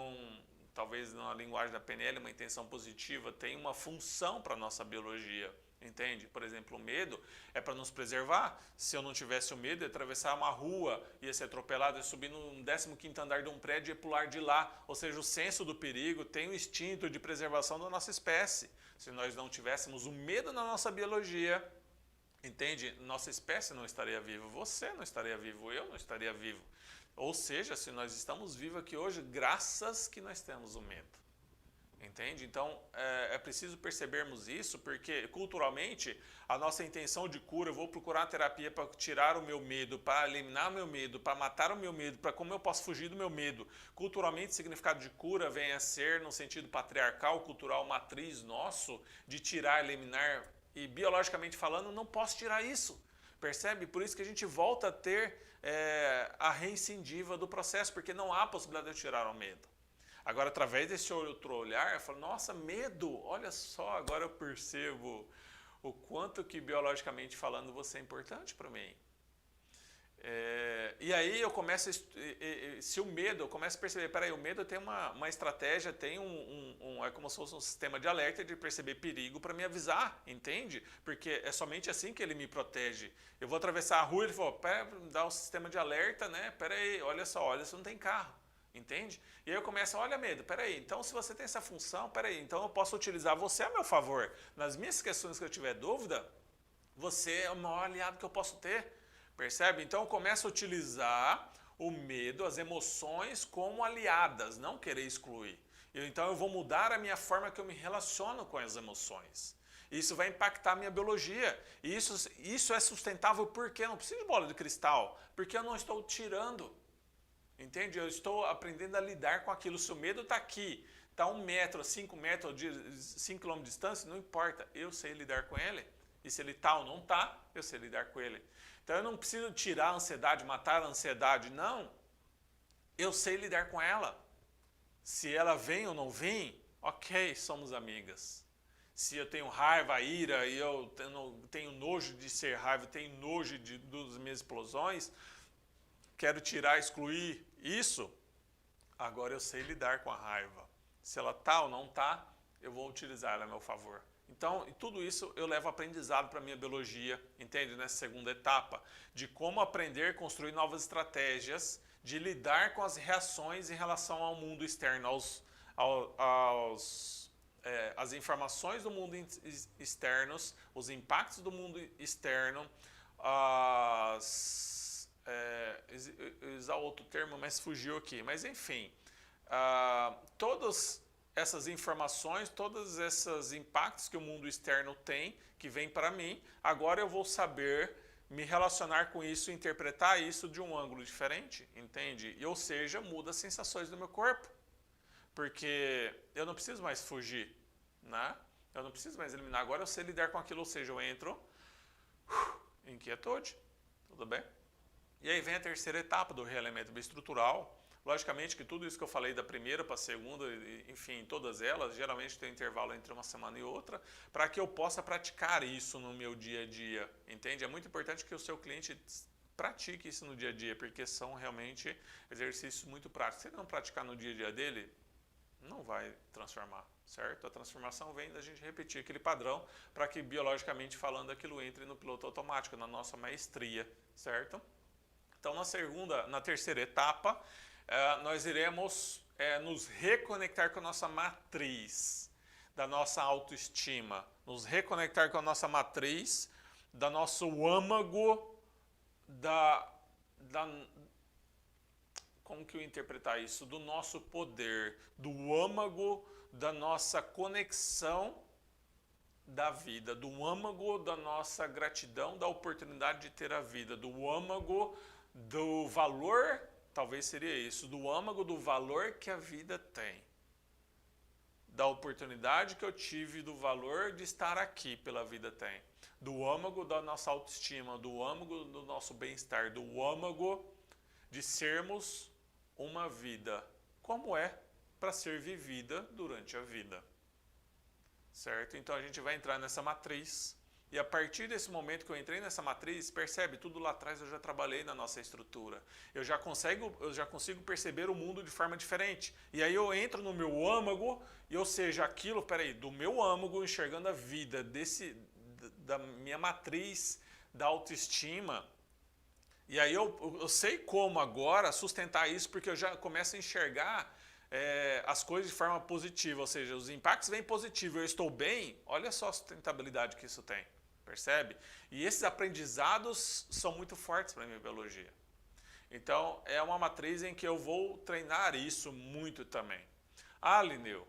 talvez na linguagem da PNL, uma intenção positiva, tem uma função para a nossa biologia. Entende? Por exemplo, o medo é para nos preservar. Se eu não tivesse o medo, ia atravessar uma rua, ia ser atropelado, ia subir no 15º andar de um prédio e ia pular de lá. Ou seja, o senso do perigo tem o instinto de preservação da nossa espécie. Se nós não tivéssemos o medo na nossa biologia, entende? Nossa espécie não estaria viva, você não estaria vivo, eu não estaria vivo. Ou seja, se nós estamos vivos aqui hoje, graças que nós temos o medo. Entende? Então, é preciso percebermos isso, porque culturalmente a nossa intenção de cura, eu vou procurar a terapia para tirar o meu medo, para eliminar o meu medo, para matar o meu medo, para como eu posso fugir do meu medo. Culturalmente, o significado de cura vem a ser, no sentido patriarcal, cultural, matriz nosso, de tirar, eliminar, e biologicamente falando, não posso tirar isso. Percebe? Por isso que a gente volta a ter a reincindiva do processo, porque não há possibilidade de tirar o medo. Agora, através desse outro olhar, eu falo, nossa, medo, olha só, agora eu percebo o quanto que biologicamente falando você é importante para mim. E aí eu começo, se o medo, eu começo a perceber, peraí, o medo tem uma estratégia, tem é como se fosse um sistema de alerta de perceber perigo para me avisar, entende? Porque é somente assim que ele me protege. Eu vou atravessar a rua e ele falou, me dá um sistema de alerta, né? Peraí, olha só, olha se não tem carro. Entende? E aí eu começo, olha medo, peraí, então se você tem essa função, peraí, então eu posso utilizar você a meu favor. Nas minhas questões que eu tiver dúvida, você é o maior aliado que eu posso ter. Percebe? Então eu começo a utilizar o medo, as emoções como aliadas, não querer excluir. Então eu vou mudar a minha forma que eu me relaciono com as emoções. Isso vai impactar a minha biologia. E isso é sustentável porque eu não preciso de bola de cristal, porque eu não estou tirando. Entende? Eu estou aprendendo a lidar com aquilo. Se o medo está aqui, está 1 metro, 5 metros, 5 km de distância, não importa. Eu sei lidar com ele. E se ele está ou não está, eu sei lidar com ele. Então eu não preciso tirar a ansiedade, matar a ansiedade. Não. Eu sei lidar com ela. Se ela vem ou não vem, ok, somos amigas. Se eu tenho raiva, ira, e eu tenho nojo de ser raiva, tenho nojo das minhas explosões, quero tirar, excluir isso, agora eu sei lidar com a raiva. Se ela está ou não está, eu vou utilizar ela a meu favor. Então, tudo isso eu levo aprendizado para a minha biologia, entende? Nessa segunda etapa, de como aprender a construir novas estratégias, de lidar com as reações em relação ao mundo externo, as informações do mundo externos, os impactos do mundo externo, usar outro termo, mas fugiu aqui. Mas enfim, todas essas informações, todos esses impactos que o mundo externo tem, que vem para mim, agora eu vou saber me relacionar com isso, interpretar isso de um ângulo diferente, entende? Ou seja, muda as sensações do meu corpo. Porque eu não preciso mais fugir, né? Eu não preciso mais eliminar. Agora eu sei lidar com aquilo, ou seja, eu entro em quietude, tudo bem? E aí vem a terceira etapa do realinhamento bioestrutural. Logicamente que tudo isso que eu falei da primeira para a segunda, enfim, todas elas, geralmente tem um intervalo entre uma semana e outra, para que eu possa praticar isso no meu dia a dia, entende? É muito importante que o seu cliente pratique isso no dia a dia, porque são realmente exercícios muito práticos. Se ele não praticar no dia a dia dele, não vai transformar, certo? A transformação vem da gente repetir aquele padrão para que, biologicamente falando, aquilo entre no piloto automático, na nossa maestria, certo? Então, na terceira etapa, nós iremos nos reconectar com a nossa matriz, da nossa autoestima, nos reconectar com a nossa matriz, da nosso âmago, como que eu interpretar isso? Do nosso poder, do âmago da nossa conexão da vida, do âmago da nossa gratidão, da oportunidade de ter a vida, do âmago do valor, talvez seria isso, do âmago do valor que a vida tem, da oportunidade que eu tive, do valor de estar aqui pela vida tem. Do âmago da nossa autoestima, do âmago do nosso bem-estar, do âmago de sermos uma vida como é para ser vivida durante a vida. Certo? Então a gente vai entrar nessa matriz. E a partir desse momento que eu entrei nessa matriz, percebe, tudo lá atrás eu já trabalhei na nossa estrutura. Eu já consigo perceber o mundo de forma diferente. E aí eu entro no meu âmago, e ou seja, aquilo, do meu âmago, enxergando a vida, da minha matriz da autoestima. E aí eu sei como agora sustentar isso, porque eu já começo a enxergar as coisas de forma positiva, ou seja, os impactos vêm positivos, eu estou bem, olha só a sustentabilidade que isso tem, percebe? E esses aprendizados são muito fortes para a minha biologia. Então, é uma matriz em que eu vou treinar isso muito também. Ah, Lineu,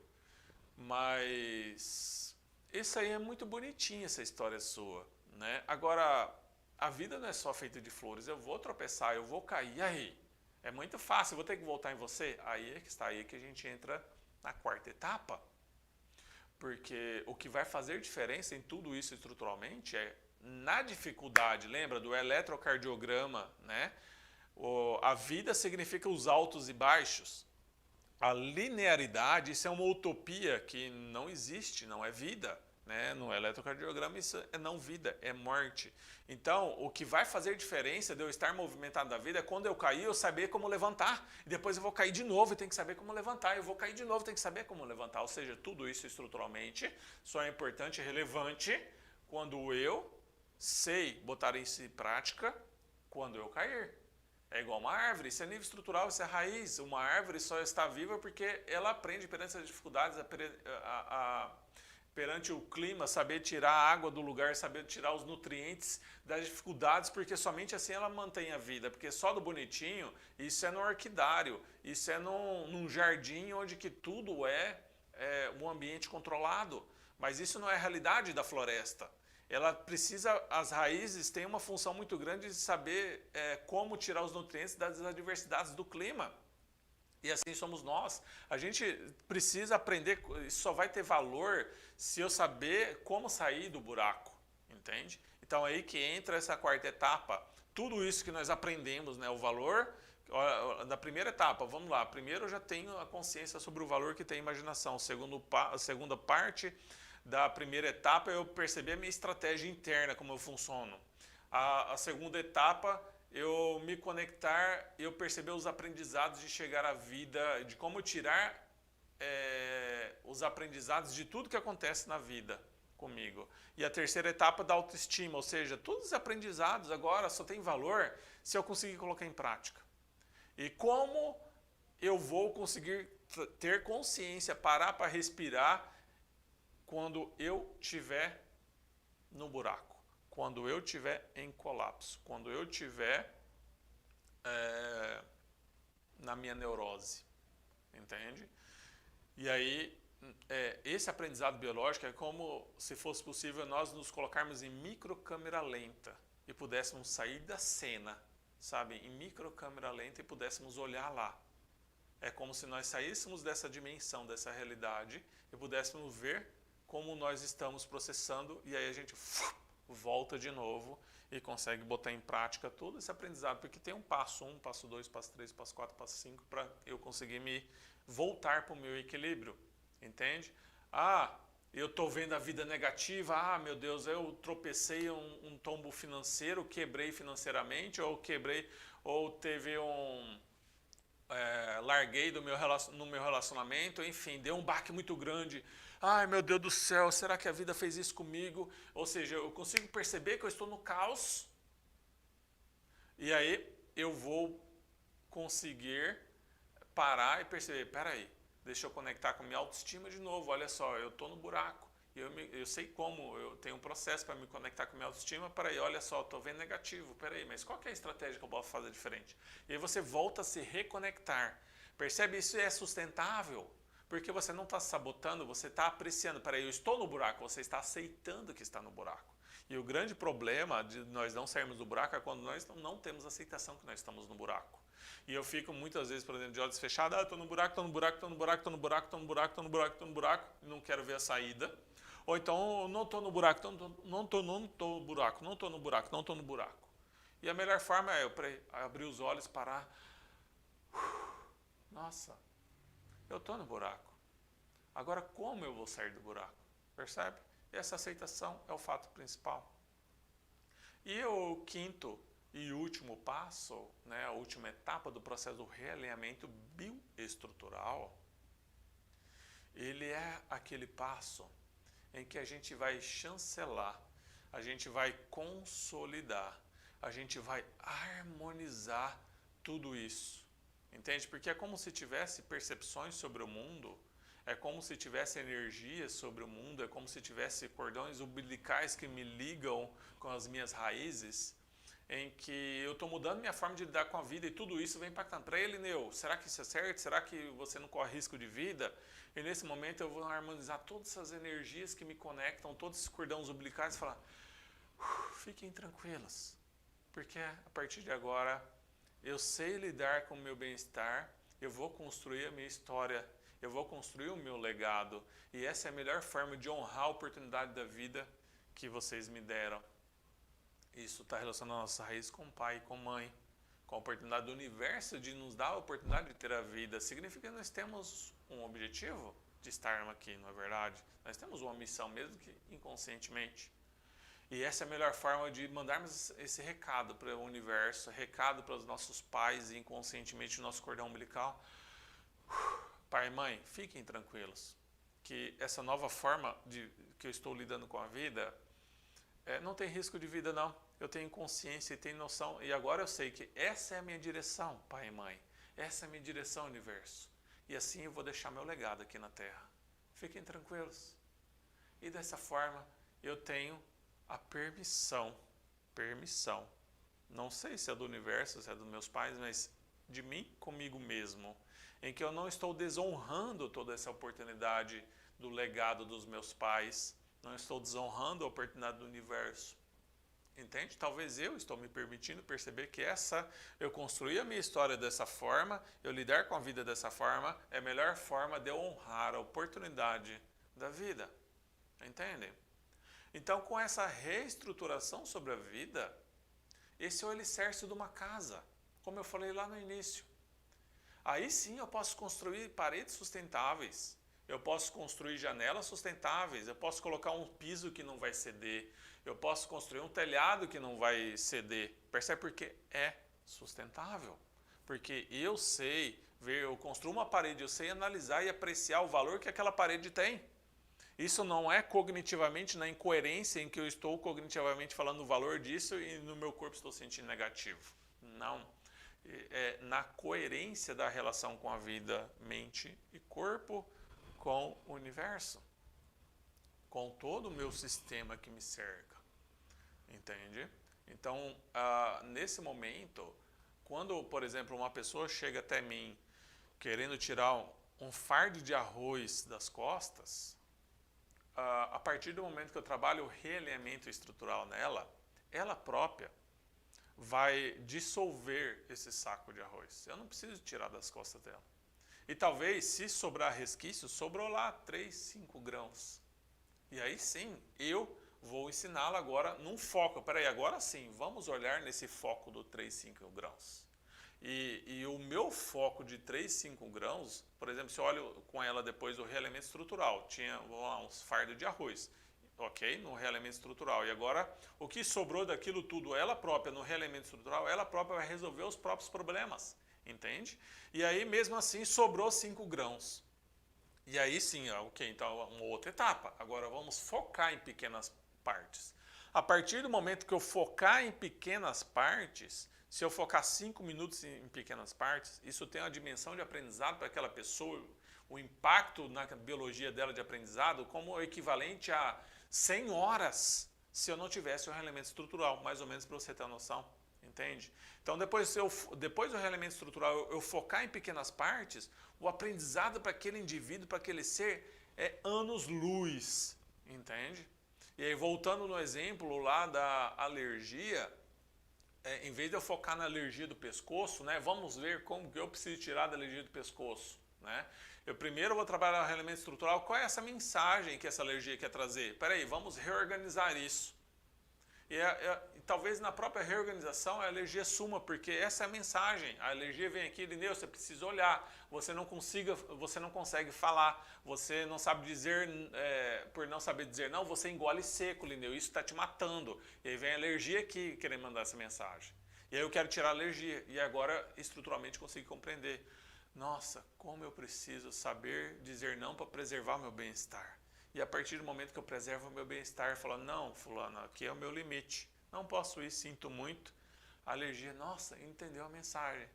mas isso aí é muito bonitinho, essa história sua, né? Agora, a vida não é só feita de flores, eu vou tropeçar, eu vou cair, aí? É muito fácil, eu vou ter que voltar em você? Aí é que está, aí que a gente entra na quarta etapa. Porque o que vai fazer diferença em tudo isso estruturalmente é na dificuldade. Lembra do eletrocardiograma, né? A vida significa os altos e baixos. A linearidade, isso é uma utopia que não existe, não é vida. Né? No eletrocardiograma isso é não vida, é morte. Então, o que vai fazer diferença de eu estar movimentado da vida é quando eu cair, eu saber como levantar. E depois eu vou cair de novo e tenho que saber como levantar. Eu vou cair de novo e tenho que saber como levantar. Ou seja, tudo isso estruturalmente só é importante e relevante quando eu sei botar isso em prática quando eu cair. É igual uma árvore, isso é nível estrutural, isso é raiz. Uma árvore só está viva porque ela aprende perante as dificuldades, perante o clima, saber tirar a água do lugar, saber tirar os nutrientes das dificuldades, porque somente assim ela mantém a vida. Porque só do bonitinho, isso é no orquidário, isso é num jardim onde que tudo é um ambiente controlado. Mas isso não é a realidade da floresta. Ela precisa, as raízes têm uma função muito grande de saber como tirar os nutrientes das adversidades do clima. E assim somos nós. A gente precisa aprender, isso só vai ter valor se eu saber como sair do buraco, entende? Então é aí que entra essa quarta etapa. Tudo isso que nós aprendemos, né, o valor da primeira etapa, vamos lá. Primeiro eu já tenho a consciência sobre o valor que tem a imaginação. A segunda parte da primeira etapa é eu perceber a minha estratégia interna, como eu funciono. A segunda etapa eu me conectar, eu perceber os aprendizados de chegar à vida, de como tirar os aprendizados de tudo que acontece na vida comigo. E a terceira etapa da autoestima, ou seja, todos os aprendizados agora só tem valor se eu conseguir colocar em prática. E como eu vou conseguir ter consciência, parar para respirar quando eu estiver no buraco, quando eu estiver em colapso, quando eu estiver na minha neurose, entende? E aí, esse aprendizado biológico é como se fosse possível nós nos colocarmos em microcâmera lenta e pudéssemos sair da cena, sabe, em microcâmera lenta e pudéssemos olhar lá. É como se nós saíssemos dessa dimensão, dessa realidade e pudéssemos ver como nós estamos processando e aí a gente volta de novo e consegue botar em prática todo esse aprendizado, porque tem um passo 1, passo 2, passo 3, passo 4, passo 5 para eu conseguir me voltar para o meu equilíbrio, entende? Ah, eu estou vendo a vida negativa, ah, meu Deus, eu tropecei um tombo financeiro, quebrei financeiramente, ou teve larguei no meu relacionamento, enfim, deu um baque muito grande. Ai, meu Deus do céu, será que a vida fez isso comigo? Ou seja, eu consigo perceber que eu estou no caos e aí eu vou conseguir parar e perceber, peraí, deixa eu conectar com a minha autoestima de novo, olha só, eu estou no buraco. Eu sei como, eu tenho um processo para me conectar com a minha autoestima, peraí, olha só, estou vendo negativo, peraí, mas qual que é a estratégia que eu posso fazer diferente? E aí você volta a se reconectar. Percebe? Isso é sustentável, porque você não está sabotando, você está apreciando, peraí, eu estou no buraco, você está aceitando que está no buraco. E o grande problema de nós não sairmos do buraco é quando nós não temos aceitação que nós estamos no buraco. E eu fico muitas vezes, por exemplo, de olhos fechados, eu estou no buraco, estou no buraco, estou no buraco, estou no buraco, estou no buraco, estou no buraco, estou no buraco, e não quero ver a saída. Ou então, não estou no buraco, não estou no buraco, não estou no buraco, não estou no buraco. E a melhor forma é eu abrir os olhos, parar. Nossa, eu estou no buraco. Agora, como eu vou sair do buraco? Percebe? Essa aceitação é o fato principal. E o quinto e último passo, né, a última etapa do processo do realinhamento bioestrutural, ele é aquele passo em que a gente vai chancelar, a gente vai consolidar, a gente vai harmonizar tudo isso. Entende? Porque é como se tivesse percepções sobre o mundo, é como se tivesse energias sobre o mundo, é como se tivesse cordões umbilicais que me ligam com as minhas raízes, em que eu estou mudando minha forma de lidar com a vida e tudo isso vem impactando. Para ele, Neu, será que isso é certo? Será que você não corre risco de vida? E nesse momento eu vou harmonizar todas essas energias que me conectam, todos esses cordões umbilicais e falar, fiquem tranquilos, porque a partir de agora eu sei lidar com o meu bem-estar, eu vou construir a minha história, eu vou construir o meu legado. E essa é a melhor forma de honrar a oportunidade da vida que vocês me deram. Isso está relacionado à nossa raiz com o pai e com a mãe, com a oportunidade do universo de nos dar a oportunidade de ter a vida. Significa que nós temos um objetivo de estarmos aqui, não é verdade? Nós temos uma missão, mesmo que inconscientemente. E essa é a melhor forma de mandarmos esse recado para o universo, recado para os nossos pais e inconscientemente o nosso cordão umbilical. Pai e mãe, fiquem tranquilos, que essa nova forma que eu estou lidando com a vida, não tem risco de vida não. Eu tenho consciência e tenho noção, e agora eu sei que essa é a minha direção, pai e mãe. Essa é a minha direção, universo. E assim eu vou deixar meu legado aqui na Terra. Fiquem tranquilos. E dessa forma eu tenho a permissão, não sei se é do universo, se é dos meus pais, mas de mim comigo mesmo, em que eu não estou desonrando toda essa oportunidade do legado dos meus pais, não estou desonrando a oportunidade do universo. Entende? Talvez eu estou me permitindo perceber que eu construí a minha história dessa forma, eu lidar com a vida dessa forma, é a melhor forma de eu honrar a oportunidade da vida. Entende? Então, com essa reestruturação sobre a vida, esse é o alicerce de uma casa, como eu falei lá no início. Aí sim eu posso construir paredes sustentáveis, eu posso construir janelas sustentáveis, eu posso colocar um piso que não vai ceder, eu posso construir um telhado que não vai ceder. Percebe? Porque é sustentável. Porque eu sei ver, eu construo uma parede, eu sei analisar e apreciar o valor que aquela parede tem. Isso não é cognitivamente na incoerência em que eu estou cognitivamente falando o valor disso e no meu corpo estou sentindo negativo. Não. É na coerência da relação com a vida, mente e corpo, com o universo, com todo o meu sistema que me cerca. Entende? Então, nesse momento, quando, por exemplo, uma pessoa chega até mim querendo tirar um fardo de arroz das costas, a partir do momento que eu trabalho o realinhamento estrutural nela, ela própria vai dissolver esse saco de arroz. Eu não preciso tirar das costas dela. E talvez, se sobrar resquício, sobrou lá 3, 5 grãos. E aí sim, eu vou ensiná-la agora num foco. Peraí, agora sim, vamos olhar nesse foco do 3, 5 grãos. E o meu foco de 3, 5 grãos, por exemplo, se eu olho com ela depois do realinhamento estrutural, tinha uns fardos de arroz, ok? No realinhamento estrutural. E agora, o que sobrou daquilo tudo, ela própria, no realinhamento estrutural, ela própria vai resolver os próprios problemas, entende? E aí, mesmo assim, sobrou 5 grãos. E aí sim, ok, então uma outra etapa. Agora vamos focar em pequenas partes. A partir do momento que eu focar em pequenas partes, se eu focar 5 minutos em pequenas partes, isso tem uma dimensão de aprendizado para aquela pessoa, o impacto na biologia dela de aprendizado como equivalente a 100 horas se eu não tivesse o realinhamento estrutural, mais ou menos para você ter uma noção, entende? Então depois do realinhamento estrutural eu focar em pequenas partes, o aprendizado para aquele indivíduo, para aquele ser, é anos-luz, entende? E aí voltando no exemplo lá da alergia, em vez de eu focar na alergia do pescoço, né, vamos ver como que eu preciso tirar da alergia do pescoço, né? Eu primeiro vou trabalhar o realinhamento estrutural. Qual é essa mensagem que essa alergia quer trazer? Peraí, vamos reorganizar isso. E talvez na própria reorganização a alergia suma, porque essa é a mensagem. A alergia vem aqui, Lineu, você precisa olhar, você não consegue falar, você não sabe dizer, por não saber dizer não, você engole seco, Lineu, isso está te matando. E aí vem a alergia aqui querendo mandar essa mensagem. E aí eu quero tirar a alergia, e agora estruturalmente consigo compreender. Nossa, como eu preciso saber dizer não para preservar meu bem-estar. E a partir do momento que eu preservo o meu bem-estar, falo, não, fulano, aqui é o meu limite. Não posso ir, sinto muito. A alergia, nossa, entendeu a mensagem.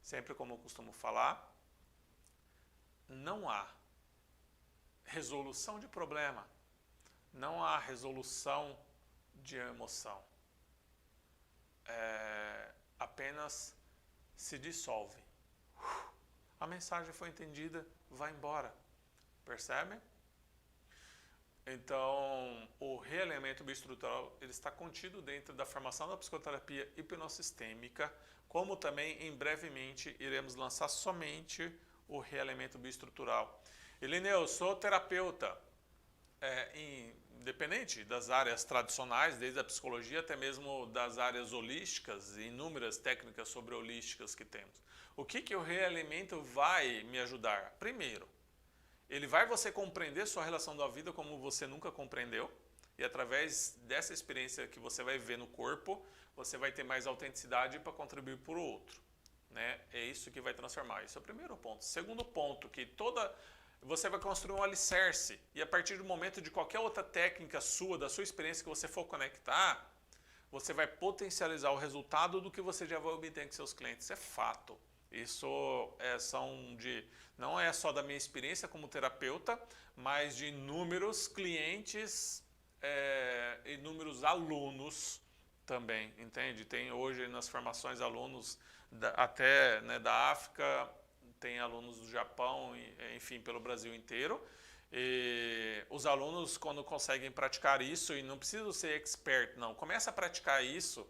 Sempre como eu costumo falar, não há resolução de problema. Não há resolução de emoção. Apenas se dissolve. A mensagem foi entendida, vai embora. Percebe? Então, o realinhamento bioestrutural ele está contido dentro da formação da psicoterapia hipnossistêmica, como também, em brevemente, iremos lançar somente o realinhamento bioestrutural. Lineu, eu sou terapeuta, independente das áreas tradicionais, desde a psicologia até mesmo das áreas holísticas, inúmeras técnicas sobre holísticas que temos. O que o realinhamento vai me ajudar? Primeiro, ele vai você compreender sua relação da vida como você nunca compreendeu, e através dessa experiência que você vai ver no corpo, você vai ter mais autenticidade para contribuir para o outro, né? É isso que vai transformar. Esse é o primeiro ponto. Segundo ponto, que você vai construir um alicerce, e a partir do momento de qualquer outra técnica sua, da sua experiência que você for conectar, você vai potencializar o resultado do que você já vai obter com seus clientes. É fato. Isso não é só da minha experiência como terapeuta, mas de inúmeros clientes, inúmeros alunos também, entende? Tem hoje nas formações alunos até, né, da África, tem alunos do Japão, enfim, pelo Brasil inteiro. E os alunos, quando conseguem praticar isso, e não precisa ser expert, não, começa a praticar isso,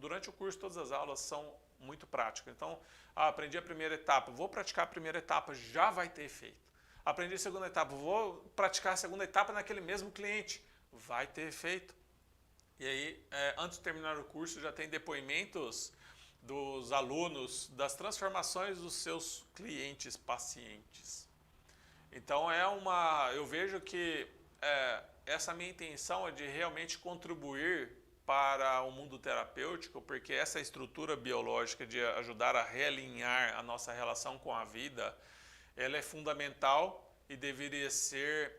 durante o curso todas as aulas são muito práticas. Então, aprendi a primeira etapa, vou praticar a primeira etapa, já vai ter efeito. Aprendi a segunda etapa, vou praticar a segunda etapa naquele mesmo cliente, vai ter efeito. E aí, antes de terminar o curso, já tem depoimentos dos alunos, das transformações dos seus clientes, pacientes. Então, eu vejo que essa minha intenção é de realmente contribuir para o mundo terapêutico, porque essa estrutura biológica de ajudar a realinhar a nossa relação com a vida, ela é fundamental e deveria ser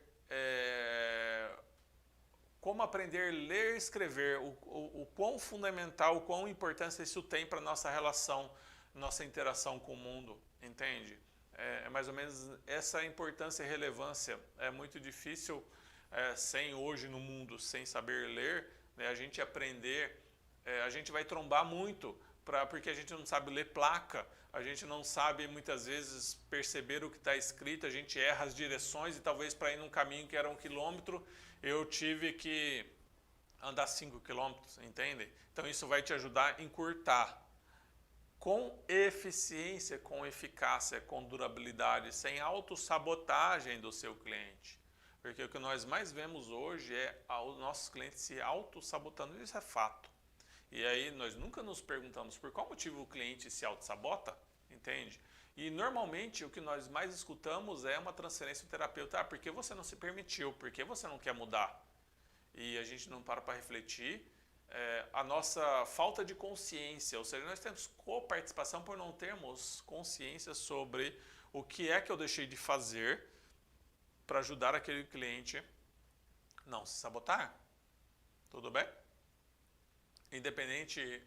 como aprender a ler e escrever, o quão fundamental, o quão importância isso tem para a nossa relação, nossa interação com o mundo, entende? É mais ou menos essa importância e relevância. É muito difícil, hoje no mundo, sem saber ler, né, a gente aprender, a gente vai trombar muito, porque a gente não sabe ler placa, a gente não sabe muitas vezes perceber o que está escrito, a gente erra as direções e talvez para ir num caminho que era 1 quilômetro, eu tive que andar 5 quilômetros, entende? Então isso vai te ajudar a encurtar com eficiência, com eficácia, com durabilidade, sem autossabotagem do seu cliente. Porque o que nós mais vemos hoje é os nossos clientes se autossabotando, isso é fato. E aí nós nunca nos perguntamos por qual motivo o cliente se autossabota, entende? E normalmente o que nós mais escutamos é uma transferência do terapeuta, por que você não se permitiu, por que você não quer mudar? E a gente não para refletir a nossa falta de consciência, ou seja, nós temos coparticipação por não termos consciência sobre o que é que eu deixei de fazer para ajudar aquele cliente não se sabotar. Tudo bem? Independente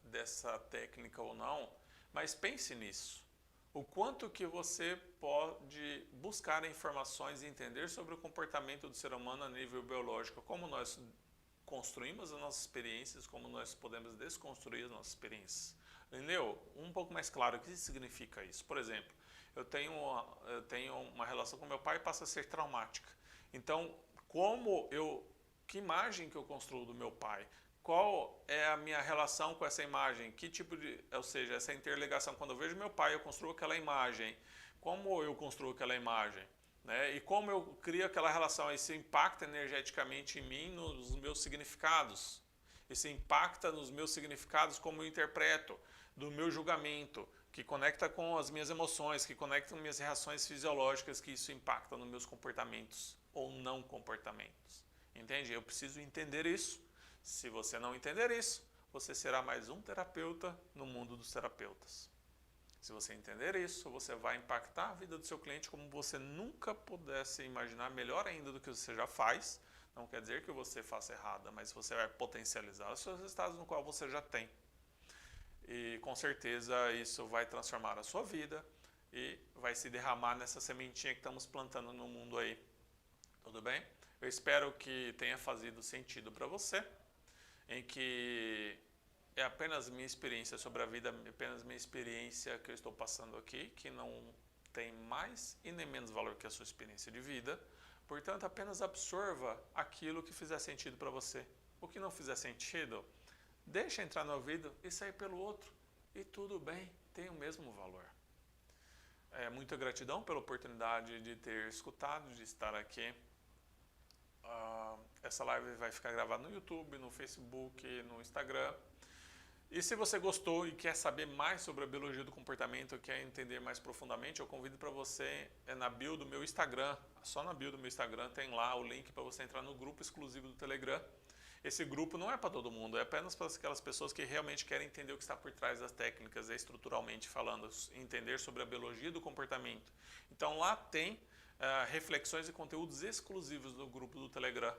dessa técnica ou não, mas pense nisso. O quanto que você pode buscar informações e entender sobre o comportamento do ser humano a nível biológico, como nós construímos as nossas experiências, como nós podemos desconstruir as nossas experiências. Entendeu? Um pouco mais claro, o que significa isso? Por exemplo, eu tenho uma relação com meu pai e passa a ser traumática. Então, como eu Que imagem que eu construo do meu pai? Qual é a minha relação com essa imagem? Que tipo de, ou seja, essa interligação. Quando eu vejo meu pai, eu construo aquela imagem. Como eu construo aquela imagem? Né? E como eu crio aquela relação? Isso impacta energeticamente em mim, nos meus significados. Isso impacta nos meus significados, como eu interpreto, do meu julgamento, que conecta com as minhas emoções, que conecta com minhas reações fisiológicas, que isso impacta nos meus comportamentos ou não comportamentos. Entende? Eu preciso entender isso. Se você não entender isso, você será mais um terapeuta no mundo dos terapeutas. Se você entender isso, você vai impactar a vida do seu cliente como você nunca pudesse imaginar, melhor ainda do que você já faz. Não quer dizer que você faça errada, mas você vai potencializar os seus resultados no qual você já tem. E com certeza isso vai transformar a sua vida e vai se derramar nessa sementinha que estamos plantando no mundo aí. Tudo bem? Eu espero que tenha fazido sentido para você, em que é apenas minha experiência sobre a vida, apenas minha experiência que eu estou passando aqui, que não tem mais e nem menos valor que a sua experiência de vida. Portanto, apenas absorva aquilo que fizer sentido para você. O que não fizer sentido, deixa entrar no ouvido e sair pelo outro. E tudo bem, tem o mesmo valor. Muita gratidão pela oportunidade de ter escutado, de estar aqui. Essa live vai ficar gravada no YouTube, no Facebook, no Instagram. E se você gostou e quer saber mais sobre a biologia do comportamento, quer entender mais profundamente, eu convido para você, na bio do meu Instagram, só na bio do meu Instagram tem lá o link para você entrar no grupo exclusivo do Telegram. Esse grupo não é para todo mundo, é apenas para aquelas pessoas que realmente querem entender o que está por trás das técnicas, estruturalmente falando, entender sobre a biologia do comportamento. Então lá tem reflexões e conteúdos exclusivos do grupo do Telegram.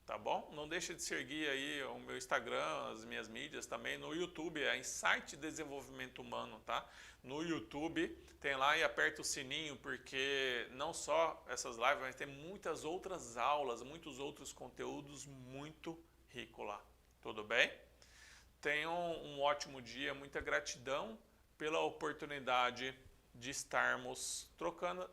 Tá bom? Não deixe de seguir aí o meu Instagram, as minhas mídias também. No YouTube é Insight Desenvolvimento Humano, tá? No YouTube tem lá e aperta o sininho, porque não só essas lives, mas tem muitas outras aulas, muitos outros conteúdos muito ricos lá. Tudo bem? Tenham um ótimo dia, muita gratidão pela oportunidade de estarmos trocando